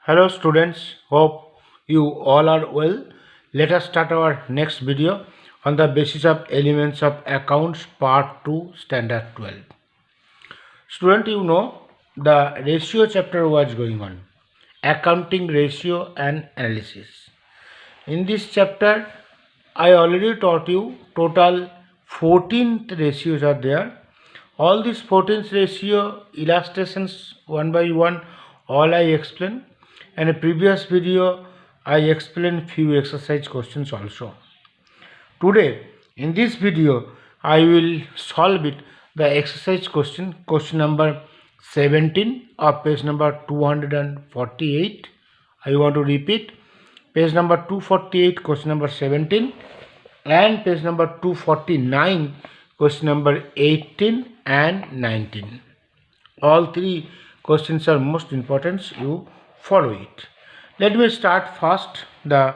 Hello students, hope you all are well. Let us start our next video on the basis of elements of accounts part 2 standard 12. Student, you know the ratio chapter was going on, accounting ratio and analysis. In this chapter I already taught you total 14 ratios are there. All these 14 ratio illustrations one by one all I explain. In a previous video I explained few exercise questions also. Today in this video I will solve it the exercise question number 17 of page number 248. I want to repeat page number 248 question number 17 and page number 249 question number 18 and 19. All three questions are most important, you follow it. Let me start first the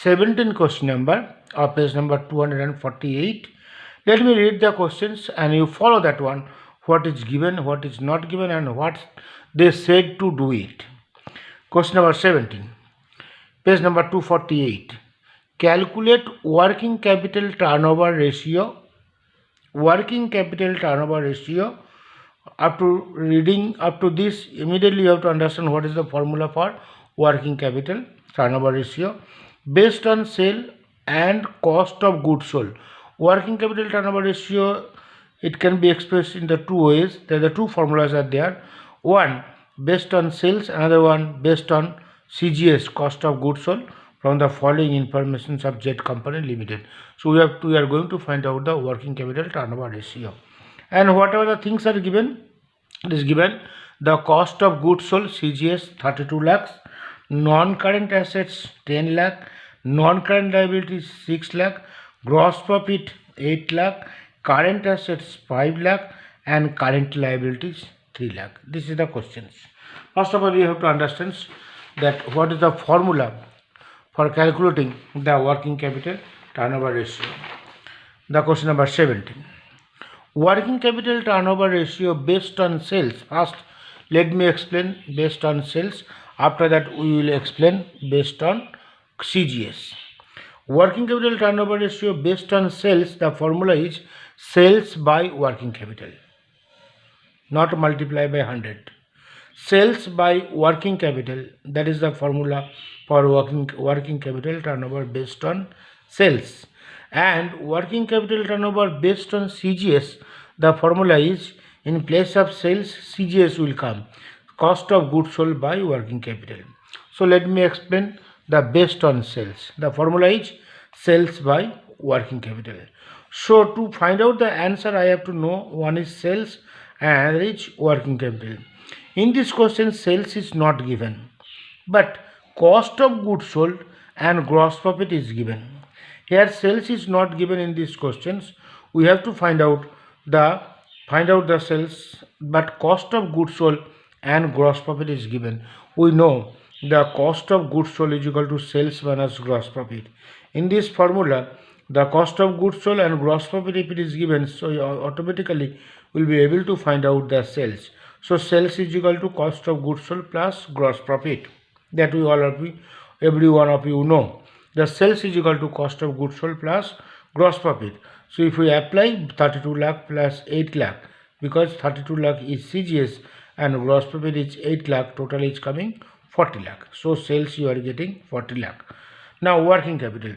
17 question number of page number 248. Let me read the questions and you follow that one, what is given, what is not given and what they said to do it. Question number 17, page number 248. Calculate working capital turnover ratio. Working capital turnover ratio. Up to reading up to this, immediately you have to understand what is the formula for working capital turnover ratio based on sale and cost of goods sold. Working capital turnover ratio, it can be expressed in the two ways. There are the two formulas are there. One based on sales, another one based on CGS, cost of goods sold, from the following information of Z Company Limited. So we are going to find out the working capital turnover ratio. And whatever the things are given, it is given the cost of goods sold CGS 32 lakhs, non-current assets 10 lakh, non-current liabilities 6 lakh, gross profit 8 lakh, current assets 5 lakh and current liabilities 3 lakh. This is the questions. First of all, you have to understand that what is the formula for calculating the working capital turnover ratio. The question number 17. Working capital turnover ratio based on sales. First, let me explain based on sales. After that, we will explain based on CGS. Working capital turnover ratio based on sales. The formula is sales by working capital, not multiply by 100. Sales by working capital. That is the formula for working capital turnover based on sales. And working capital turnover based on CGS, the formula is in place of sales CGS will come, cost of goods sold by working capital. So let me explain the based on sales. The formula is sales by working capital. So to find out the answer I have to know one is sales and another is working capital. In this question sales is not given, but cost of goods sold and gross profit is given. Here sales is not given in these questions. We have to find out the sales, but cost of goods sold and gross profit is given. We know the cost of goods sold is equal to sales minus gross profit. In this formula, the cost of goods sold and gross profit, if it is given, so you automatically will be able to find out the sales. So sales is equal to cost of goods sold plus gross profit. That we all of you, every one of you know. The sales is equal to cost of goods sold plus gross profit. So if we apply 32 lakh plus 8 lakh, because 32 lakh is CGS and gross profit is 8 lakh, total is coming 40 lakh. So sales you are getting 40 lakh. Now working capital.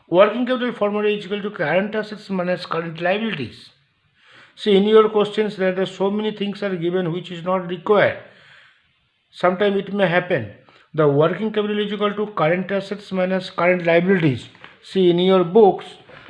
Working capital formula is equal to current assets minus current liabilities. See, in your questions there are so many things are given which is not required. Sometimes it may happen. The working capital is equal to current assets minus current liabilities. See, in your books,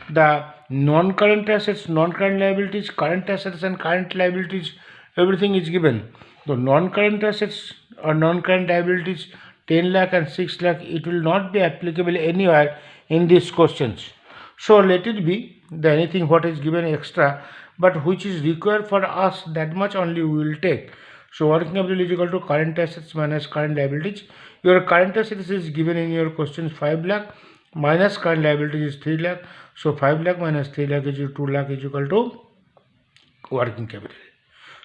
the non-current assets, non-current liabilities, current assets and current liabilities, everything is given. The non-current assets or non-current liabilities 10 lakh and 6 lakh, it will not be applicable anywhere in these questions. So let it be the anything what is given extra, but which is required for us, that much only we will take. So working capital is equal to current assets minus current liabilities. Your current assets is given in your question 5 lakh minus current liabilities is 3 lakh. So 5 lakh minus 3 lakh is 2 lakh is equal to working capital.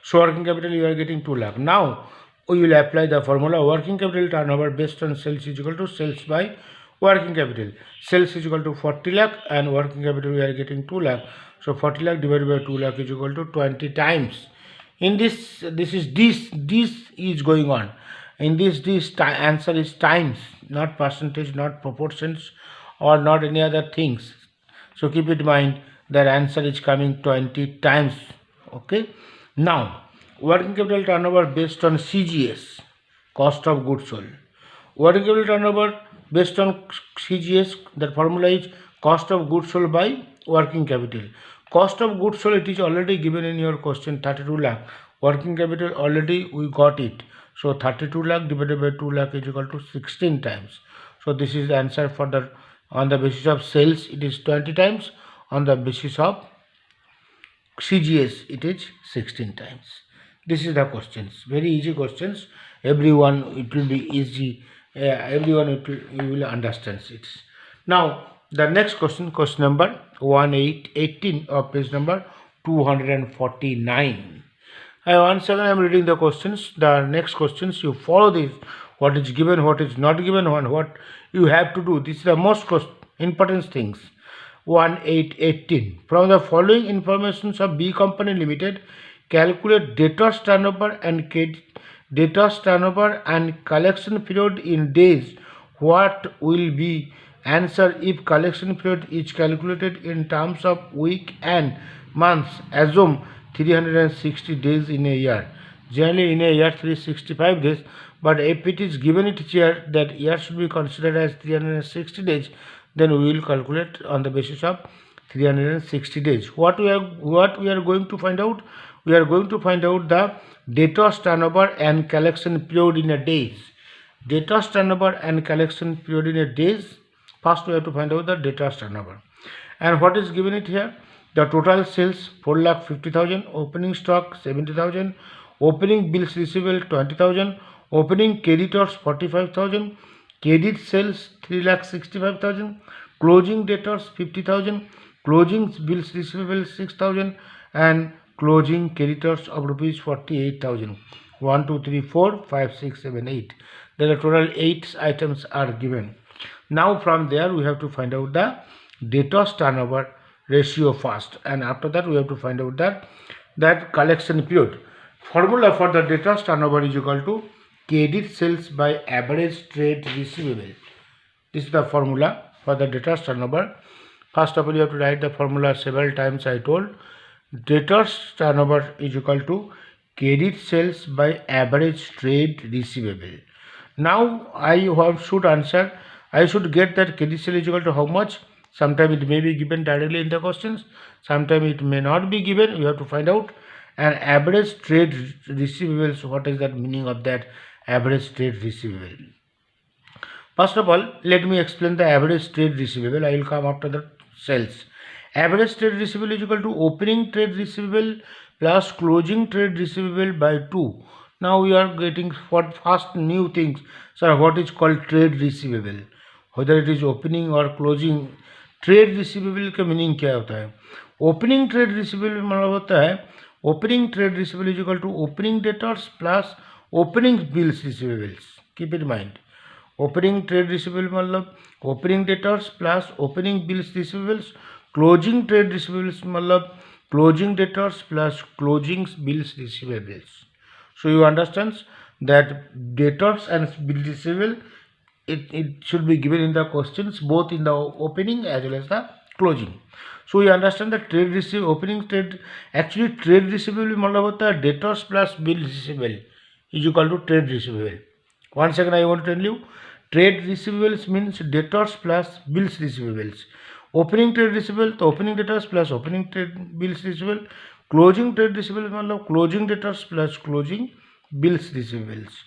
So working capital you are getting 2 lakh. Now we will apply the formula working capital turnover based on sales is equal to sales by working capital. Sales is equal to 40 lakh and working capital we are getting 2 lakh. So 40 lakh divided by 2 lakh is equal to 20 times. In this is going on. In this answer is times, not percentage, not proportions, or not any other things. So keep it in mind that answer is coming 20 times. Okay. Now working capital turnover based on CGS, cost of goods sold. Working capital turnover based on CGS, that formula is cost of goods sold by working capital. Cost of goods sold, it is already given in your question, 32 lakh. Working capital already we got it. So 32 lakh divided by 2 lakh is equal to 16 times. So this is the answer for the, on the basis of sales it is 20 times, on the basis of CGS it is 16 times. This is the questions, very easy questions. Everyone it will be easy, everyone you will understand it. Now the next question, question number 18 of page number 249. Once again I am reading the questions. The next questions you follow this, what is given, what is not given, and what you have to do. This is the most important things. 18. From the following informations of B Company Limited, calculate debtors turnover and debtors turnover and collection period in days. What will be answer if collection period is calculated in terms of week and months? Assume 360 days in a year. Generally in a year 365 days, but if it is given it here that year should be considered as 360 days, then we will calculate on the basis of 360 days. What we are going to find out? We are going to find out the debtors turnover and collection period in a days. Debtors turnover and collection period in a days. First we have to find out the debtors turnover. And what is given it here? The total sales 4,50,000, opening stock 70,000, opening bills receivable 20,000, opening creditors 45,000, credit sales 3,65,000, closing debtors 50,000, closing bills receivable 6,000, and closing creditors of rupees 48,000. 1, 2, 3, 4, 5, 6, 7, 8. There are total 8 items are given. Now from there we have to find out the debtors turnover ratio first, and after that we have to find out that collection period. Formula for the debtors turnover is equal to credit sales by average trade receivable. This is the formula for the debtors turnover. First of all you have to write the formula several times. I told debtors turnover is equal to credit sales by average trade receivable. Now I should answer, I should get that credit sale is equal to how much. Sometimes it may be given directly in the questions, sometimes it may not be given. We have to find out. And average trade receivables, what is that meaning of that average trade receivable? First of all, let me explain the average trade receivable. I will come after the sales. Average trade receivable is equal to opening trade receivable plus closing trade receivable by 2. Now we are getting for first new things. Sir, what is called trade receivable? Whether it is opening or closing, trade receivable का meaning क्या होता है? Opening trade receivable मतलब होता है opening trade receivable is equal to opening debtors plus opening bills receivables. Keep in mind, opening trade receivable मतलब opening debtors plus opening bills receivables. Closing trade receivables मतलब closing debtors plus closing bills receivables. So you understand that debtors and bill receivable, it should be given in the questions both in the opening as well as the closing. So you understand that trade receive opening trade, actually trade receivable मतलब होता है debtors plus bill receivable is equal to trade receivable. Once again I want to tell you, trade receivables means debtors plus bills receivables. Opening trade receivable तो opening debtors plus opening trade bills receivable. Closing trade receivable मतलब closing debtors plus closing bills receivables.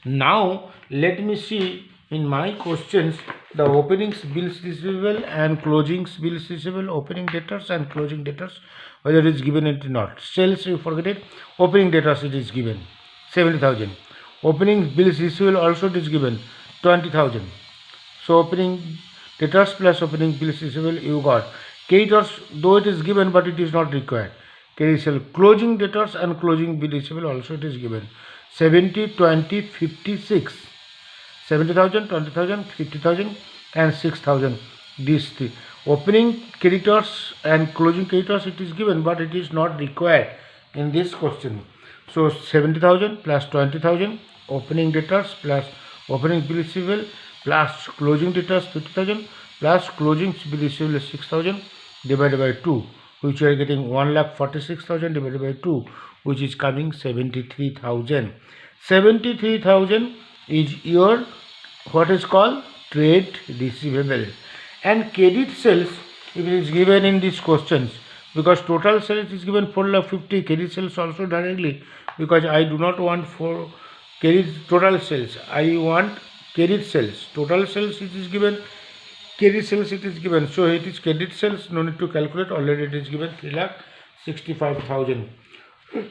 Now let me see in my questions the openings bills receivable and closings bills receivable, opening debtors and closing debtors, whether it is given it or not. Sales you forget it, opening debtors it is given 70,000, opening bills receivable also it is given 20,000. So opening debtors plus opening bills receivable you got. Creditors though it is given but it is not required. Closing debtors and closing bill receivable also it is given. 70, 20, 56. 70,000, 20,000, 50,000 and 6,000. These three. Opening creditors and closing creditors it is given, but it is not required in this question. So 70,000 plus 20,000, opening debtors plus opening bill receivable plus closing debtors 50,000 plus closing bill receivable 6,000 divided by 2, which you are getting 1,46,000 divided by 2, which is coming 73,000. 73,000 is your what is called trade receivable. And credit sales, if it is given in these questions, because total sales is given 4,50,000, credit sales also directly, because I do not want for credit total sales, I want credit sales. Total sales it is given, credit sales it is given, so it is credit sales, no need to calculate, already it is given 3,65,000.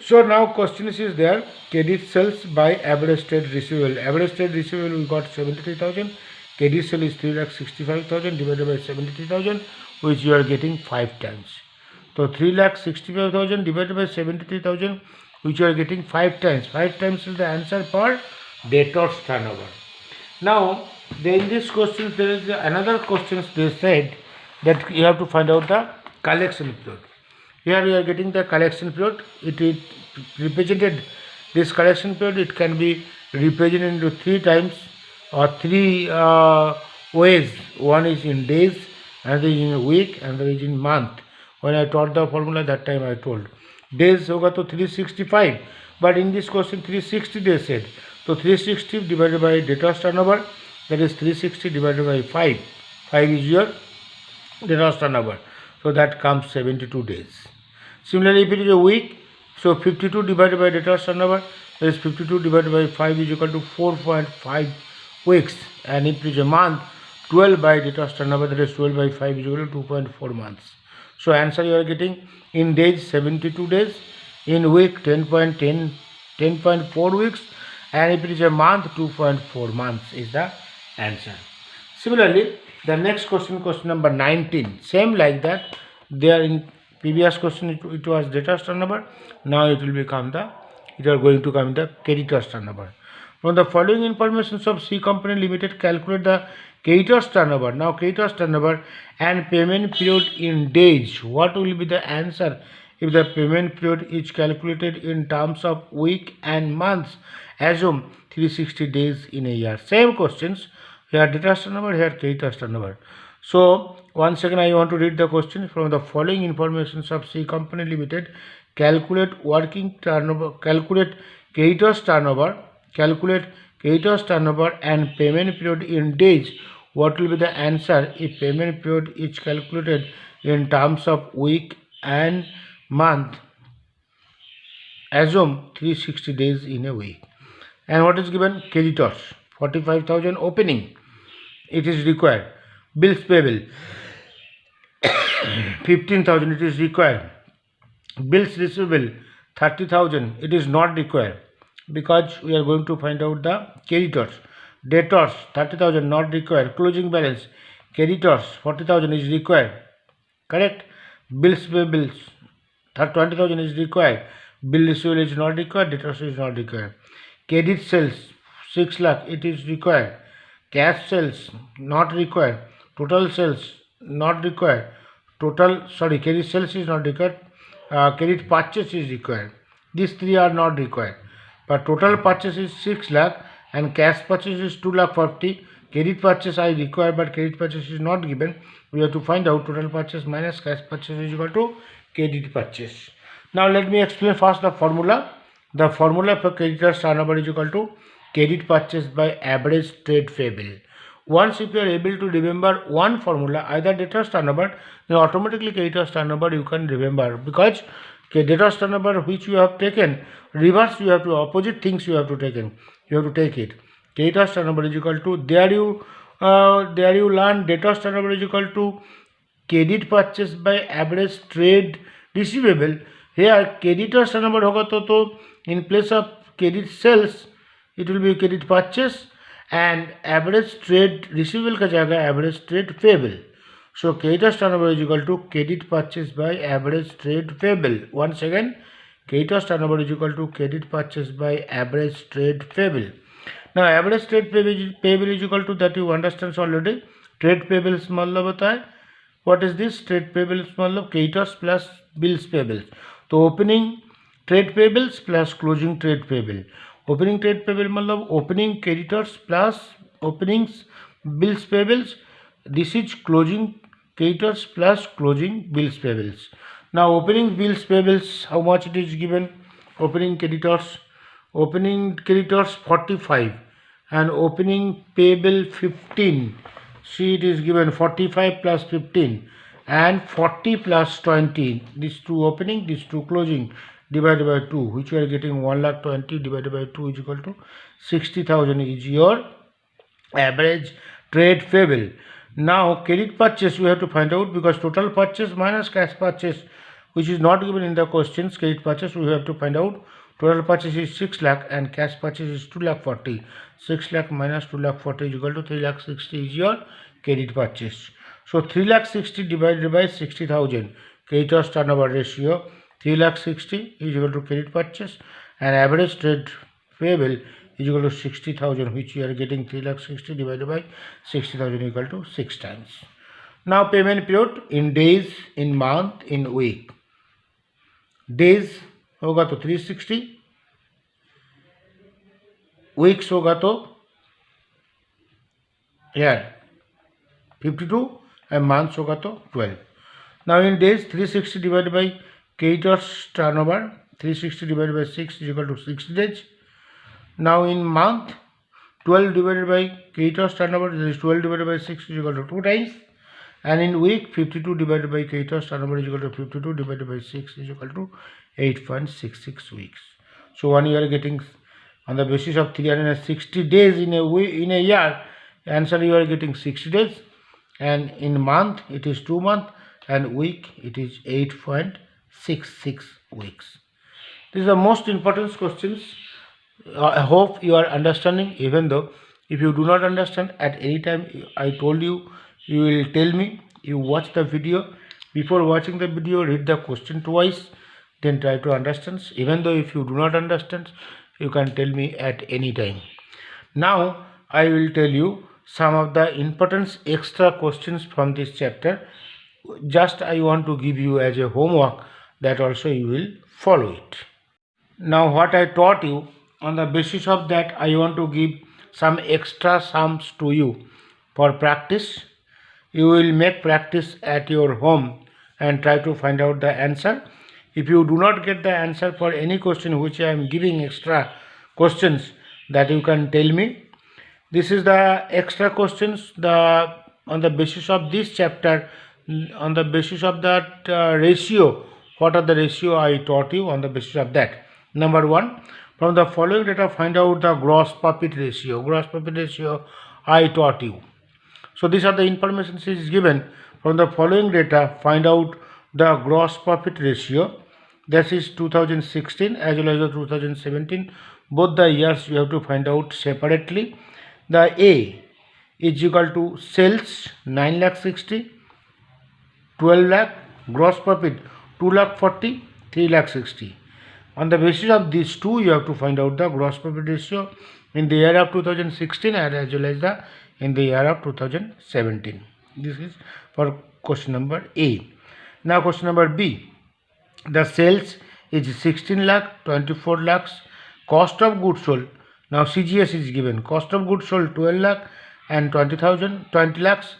So now question is there, credit sales by average trade receivable. Average trade receivable we got 73,000, credit sale is 3,65,000 divided by 73,000, which you are getting 5 times. So 3,65,000 divided by 73,000, which you are getting 5 times. 5 times is the answer for debtors turnover. Now in this question there is another question. They said that you have to find out the collection period. Here we are getting the collection period. It is represented, this collection period it can be represented into 3 times or 3 ways. One is in days, another is in a week, another is in month. When I taught the formula that time I told days hoga to 365, but in this question 360 they said. So 360 divided by debtors turnover, that is 360 divided by 5. 5 is your debtors turnover. So that comes 72 days. Similarly, if it is a week, so 52 divided by debtors turnover, that is 52 divided by 5 is equal to 4.5 weeks. And if it is a month, 12 by debtors turnover, that is 12 by 5 is equal to 2.4 months. So answer you are getting in days 72 days, in week 10.4 weeks, and if it is a month 2.4 months is the answer. Similarly, the next question, question number 19, same like that. There in previous question it was debtors turnover. Now it will become the, it are going to come the creditors turnover. From the following information of C Company Limited, calculate the creditors turnover. Now creditors turnover and payment period in days. What will be the answer if the payment period is calculated in terms of week and months? Assume 360 days in a year. Same questions. Here debtors turnover, here creditors turnover. So once again I want to read the question. From the following information of C Company Limited, calculate working turnover, calculate creditors turnover and payment period in days. What will be the answer if payment period is calculated in terms of week and month? Assume 360 days in a week. And what is given? Creditors 45,000 opening, it is required. Bills payable 15,000, it is required. Bills receivable 30,000, it is not required, because we are going to find out the creditors. Debtors 30,000 not required. Closing balance creditors 40,000 is required, correct. Bills payables 20,000 is required. Bill receivable is not required. Debtors is not required. Credit sales 6 lakh, it is required. Cash sales not required. Total sales not required. Credit sales is not required. Credit purchase is required. These 3 are not required. But total purchase is 6 lakh and cash purchase is 2 lakh 40. Credit purchase I require, but credit purchase is not given. We have to find out total purchase minus cash purchase is equal to credit purchase. Now let me explain first the formula. The formula for creditors turnover is equal to credit purchase by average trade payable. Once if you are able to remember one formula, either debtors turnover, then automatically creditors turnover you can remember, because debtors turnover which you have taken, reverse you have to, opposite things you have to taken. You have to take it. Creditors turnover is equal to, there you learn debtors turnover is equal to credit purchase by average trade receivable. Here creditors turnover होगा तो in place of credit sales it will be credit purchase, and average trade receivable का जाएगा average trade payable. So creditors turnover is equal to credit purchase by average trade payable. Once again, creditors turnover is equal to credit purchase by average trade payable. Now average trade payable is equal to, that you understand already, trade payables मतलब होता है, what is this trade payables मतलब creditors plus bills payables. तो opening trade payables plus closing trade payable. Opening trade payable मतलब opening creditors plus openings bills payables. This is closing creditors plus closing bills payables. Now opening bills payables, how much it is given? Opening creditors 45 and opening payable 15. See, it is given 45 plus 15 and 40 plus 20. These two opening, these two closing, divided by 2, which we are getting 1,20,000 divided by 2 is equal to 60,000 is your average trade payable. Now credit purchase we have to find out, because total purchase minus cash purchase, which is not given in the questions, credit purchase we have to find out. Total purchase is 6 lakh and cash purchase is 2,40,000. 6 lakh minus 2,40,000 is equal to 3,60,000 is your credit purchase. So 3,60,000 divided by 60,000, creditors turnover ratio 3,60,000 is equal to credit purchase, and average trade payable is equal to 60,000, which we are getting 3,60,000 divided by 60,000 equal to 6 times. Now payment period in days, in month, in week. Days होगा तो 360, weeks होगा तो here 52 and months होगा तो 12. Now in days 360 divided by creditors turnover, 360 divided by 6 is equal to 60 days. Now in month 12 divided by creditors turnover, that is 12 divided by 6 is equal to 2 times. And in week 52 divided by creditors turnover is equal to 52 divided by 6 is equal to 8.66 weeks. So one year getting on the basis of 360 days in a year, answer you are getting 60 days, and in month it is 2 months, and week it is 8.66 weeks. These are the most important questions. I hope you are understanding, even though if you do not understand at any time, I told you, you will tell me. You watch the video. Before watching the video, read the question twice, then try to understand. Even though if you do not understand, you can tell me at any time. Now I will tell you some of the important extra questions from this chapter. Just I want to give you as a homework, that also you will follow it. Now what I taught you, on the basis of that I want to give some extra sums to you for practice. You will make practice at your home and try to find out the answer. If you do not get the answer for any question which I am giving extra questions, that you can tell me. This is the extra questions, on the basis of this chapter, on the basis of that ratio. What are the ratio I taught you? On the basis of that, number 1, from the following data find out the gross profit ratio. Gross profit ratio I taught you. So these are the information is given. From the following data find out the gross profit ratio. That is 2016 as well as the 2017. Both the years you have to find out separately. The A is equal to sales 9,60,000, 12 lakh, gross profit 2,40,000, 3,60,000. On the basis of these two, you have to find out the gross profit ratio in the year of 2016 and as well as in the year of 2017. This is for question number A. Now question number B. The sales is 16 lakh, 24 lakhs. Cost of goods sold. Now CGS is given. Cost of goods sold 12 lakh and 20 lakhs.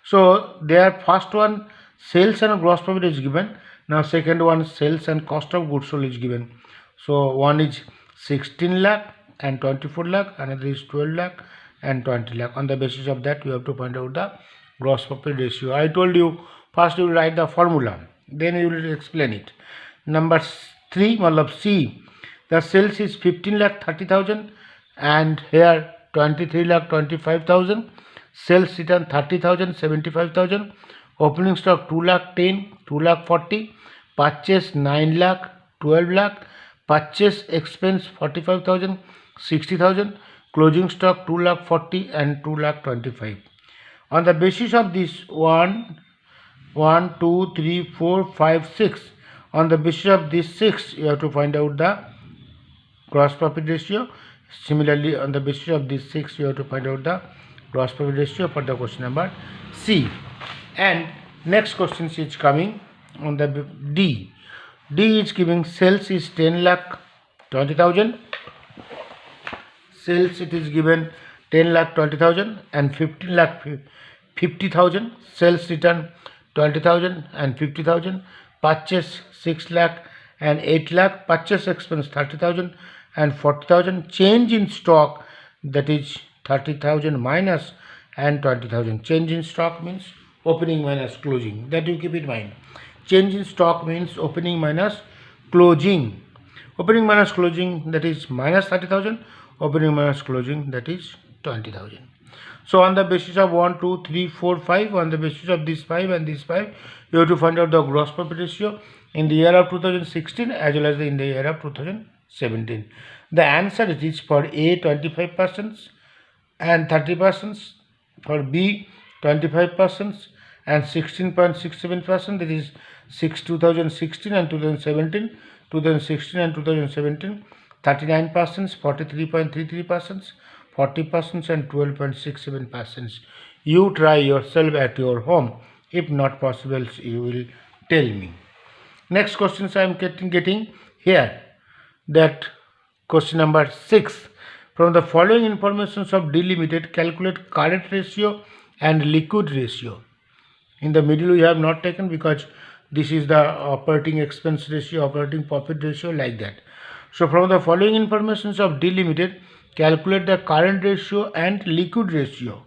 So their first one, sales and gross profit is given. Now second one, sales and cost of goods sold is given. So one is 16 lakh and 24 lakh, another is 12 lakh and 20 lakh. On the basis of that, you have to find out the gross profit ratio. I told you, first you will write the formula, then you will explain it. Number 3, matlab C, the sales is 15 lakh 30,000 and here 23 lakh 25,000. Sales return 30,000, 75,000. Opening stock 2 lakh 10, 2 lakh 40. Purchase 9 lakh, 12 lakh. Purchase expense 45,000, 60,000. Closing stock 2 lakh 40 and 2 lakh 25. On the basis of this 1, 2, 3, 4, 5, 6. On the basis of these 6, you have to find out the gross profit ratio. Similarly, on the basis of these 6, you have to find out the gross profit ratio for the question number C. And next question is coming on the D. D is giving sales is 10 lakh 20,000. Sales it is given 10 lakh 20,000 and 15 lakh 50,000. Sales return 20,000 and 50,000. Purchase 6 lakh and 8 lakh. Purchase expense 30,000 and 40,000. Change in stock, that is 30,000 minus and 20,000. Change in stock means opening minus closing. That you keep in mind. Change in stock means opening minus closing. Opening minus closing, that is minus 30,000. Opening minus closing, that is 20,000. So on the basis of 1, 2, 3, 4, 5, on the basis of this 5 and this 5, you have to find out the gross profit ratio in the year of 2016 as well as in the year of 2017. The answer is for A 25% and 30%, for B 25% and 16.67%, that is 2016 and 2017, 2016 and 2017, 39%, 43.33%, 40% and 12.67%. You try yourself at your home. If not possible, you will tell me. Next questions I am getting here. That question number 6. From the following informations of D Limited, calculate current ratio and liquid ratio. In the middle we have not taken because this is the operating expense ratio, operating profit ratio, like that. So from the following informations of D Limited, calculate the current ratio and liquid ratio.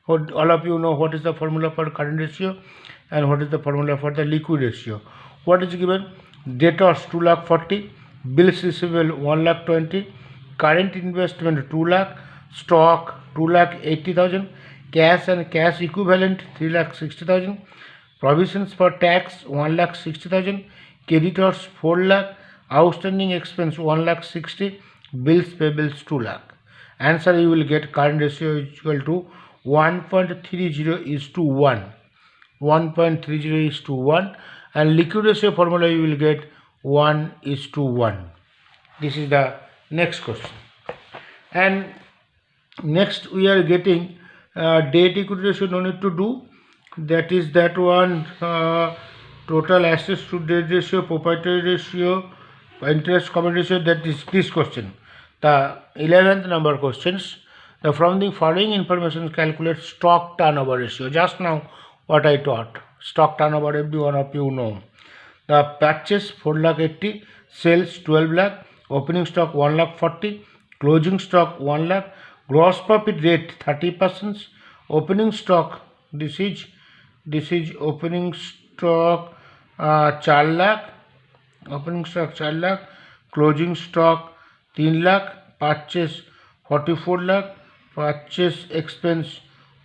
All of you know what is the formula for current ratio and what is the formula for the liquid ratio. What is given? Debtors 2 lakh 40, bills receivable 1 lakh 20, current investment 2 lakh, stock 2 lakh 80,000, cash and cash equivalent 3 lakh 60,000, provisions for tax 1 lakh 60,000, creditors 4 lakh, outstanding expense 1 lakh 60, bills payables 2 lakh. Answer you will get current ratio is equal to 1.30 is to 1. 1.30 is to 1, and liquid ratio formula you will get 1 is to 1. This is the next question. And next we are getting debt equity ratio, no need to do. That is that one, total assets to debt ratio, proprietary ratio, interest coverage ratio, that is this question. The 11th number questions. From the following information, calculate stock turnover ratio. Just now what I taught. Stock turnover, every one of you know. The purchase 4 lakh 80, sales 12 lakh, opening stock 1 lakh 40, closing stock 1 lakh, gross profit rate 30%, opening stock, this is opening stock 4 lakh, opening stock 4 lakh, closing stock 3 lakh, purchase 44 lakh, purchase expense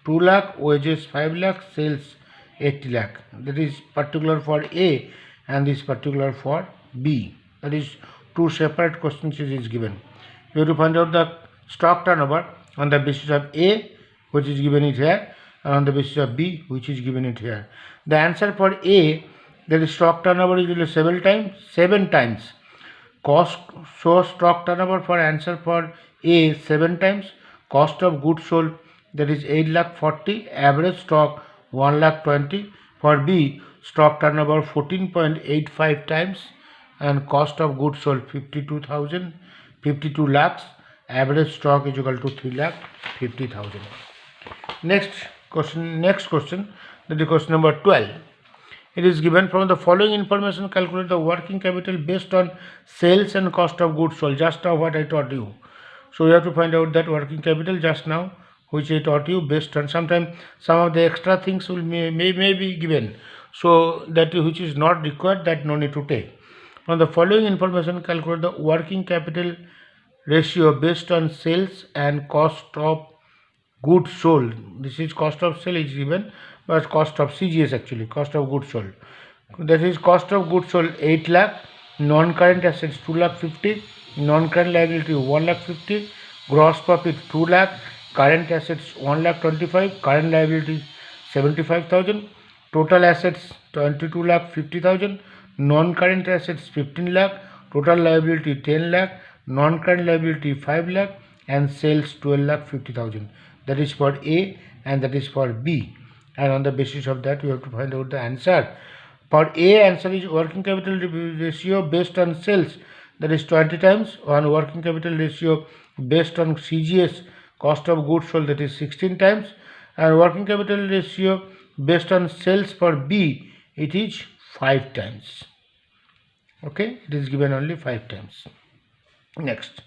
2 lakh, wages 5 lakh, sales 80 lakh. That is particular for A and this particular for B. That is two separate questions is given. You have to find out the stock turnover on the basis of A, which is given it here, and on the basis of B, which is given it here. The answer for A, that is stock turnover, is 7 times. Cost, so stock turnover for answer for A 7 times. Cost of goods sold, that is 8 lakh 40, average stock 1 lakh 20. For B, stock turnover 14.85 times, and cost of goods sold 52 lakhs, average stock is equal to 3 lakh 50,000. Next question, that is question number 12. It is given, from the following information, calculate the working capital based on sales and cost of goods sold. Just now what I taught you. So you have to find out that working capital just now, which I taught you, based on sometimes some of the extra things will may be given. So that which is not required, that no need to take. From the following information, calculate the working capital ratio based on sales and cost of goods sold. This is cost of sale is given, but cost of CGS actually, cost of goods sold. That is cost of goods sold 8 lakh, non-current assets 2 lakh 50, non-current liability 1 lakh 50, gross profit 2 lakh, current assets 1 lakh 25, current liability 75,000, total assets 22 lakh 50,000, non-current assets 15 lakh, total liability 10 lakh, non-current liability 5 lakh, and sales 12 lakh 50,000. That is for A and that is for B. And on the basis of that, we have to find out the answer. For A, answer is working capital ratio based on sales, that is 20 times, on working capital ratio based on CGS, cost of goods sold, that is 16 times, and working capital ratio based on sales for B, it is 5 times. Okay, it is given only 5 times. Next,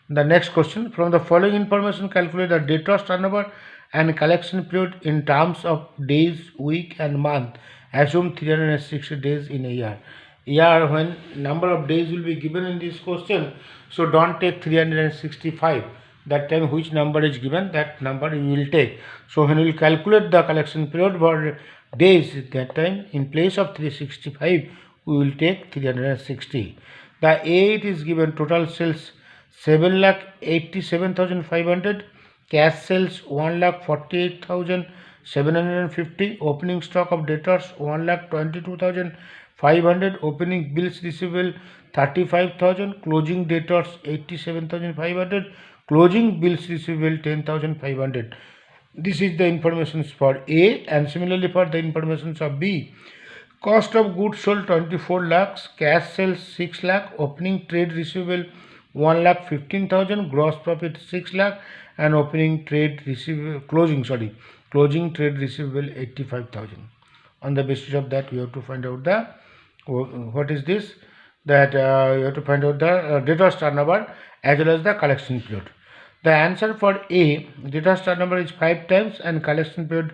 the next question: from the following information, calculate the debtors turnover and collection period in terms of days, week, and month. Assume 360 days in a year. Year, when number of days will be given in this question, so don't take 365. That time which number is given, that number you will take. So when we will calculate the collection period for days, that time in place of 365 we will take 360. The A, it is given total sales 7,87,500, cash sales 1,48,750, opening stock of debtors 1,22,500, opening bills receivable 35,000, closing debtors 87,500, closing bills receivable 10,500. This is the information for A, and similarly for the information of B. Cost of goods sold 24 lakhs, cash sales 6 lakh, opening trade receivable 1,15,000, gross profit 6 lakh, and opening trade receivable closing trade receivable 85,000. On the basis of that, we have to find out the what is this, that you have to find out the debtors turnover as well as the collection period. The answer for A, debtors turnover is 5 times, and collection period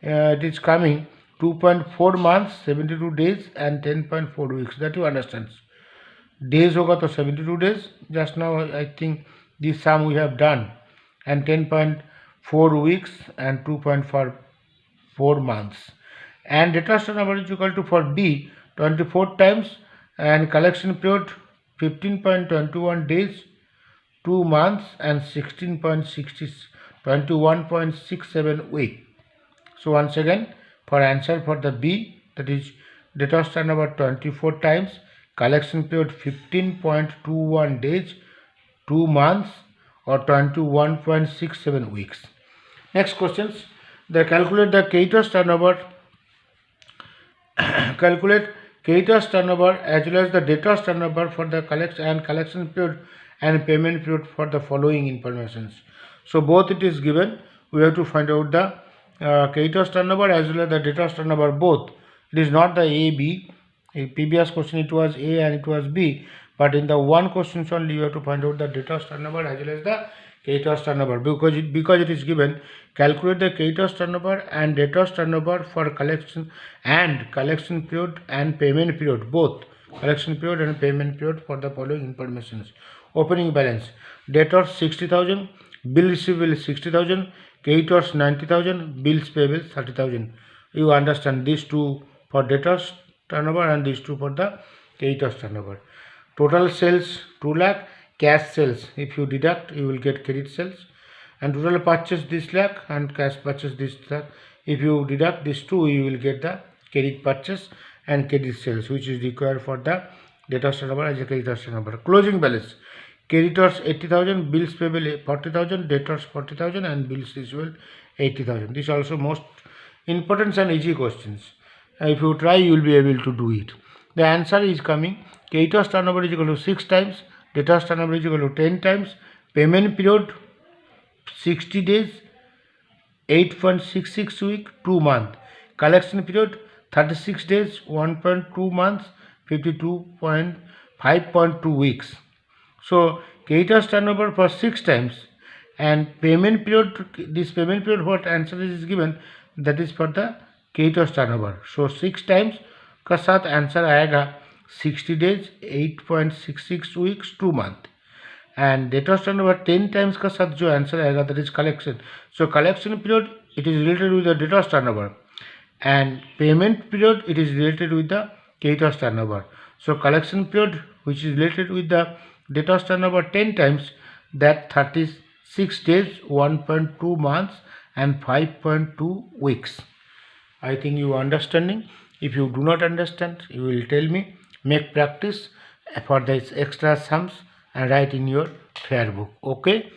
it is coming 2.4 months, 72 days, and 10.4 weeks. That you understand. Days hoga to 72 days. Just now I think this sum we have done, and 10.4 weeks and 2.4 months. And debtors turnover is equal to for B 24 times, and collection period 15.21 days, 2 months, and 21.67 week. So once again, for answer for the B, that is debtors turnover 24 times, collection period 15.21 days, 2 months, or 21.67 weeks. Next questions. They calculate the creditors turnover. Calculate creditors turnover as well as the debtors turnover for the collection period and payment period for the following informations. So both it is given. We have to find out the creditors turnover as well as the debtors turnover both. It is not the A, B. In previous question it was A and it was B, but in the one question only you have to find out the debtors turnover as well as the creditors turnover, because it is given. Calculate the creditors turnover and debtors turnover for collection period and payment period, both collection period and payment period for the following informations. Opening balance: debtors 60,000, bill receivable 60,000, creditors 90,000, bills payable 30,000. You understand these two for debtors turnover and these two for the creditors turnover. Total sales 2 lakh, cash sales if you deduct you will get credit sales, and total purchase this lakh and cash purchase this lakh. If you deduct these two you will get the credit purchase and credit sales, which is required for the debtors turnover as a creditors turnover. Closing balance: creditors 80,000, bills payable 40,000, debtors 40,000, and bills receivable 80,000. These are also most important and easy questions. If you try you will be able to do it. The answer is coming: creditors turnover is equal to 6 times, debtors turnover is equal to 10 times, payment period 60 days, 8.66 week, 2 month, collection period 36 days, 1.2 months, 5.2 weeks. So creditors turnover for 6 times, and payment period, this payment period what answer is given, that is for the creditors turnover. So 6 times का साथ answer आएगा 60 days, 8.66 weeks, 2 month, and debtors turnover 10 times का साथ जो answer आएगा that is collection. So collection period it is related with the debtors turnover, and payment period it is related with the creditors turnover. So collection period which is related with the debtors turnover 10 times, that 36 days, 1.2 months, and 5.2 weeks. I think you are understanding. If you do not understand, you will tell me. make practice for this extra sums and write in your fair book. Okay,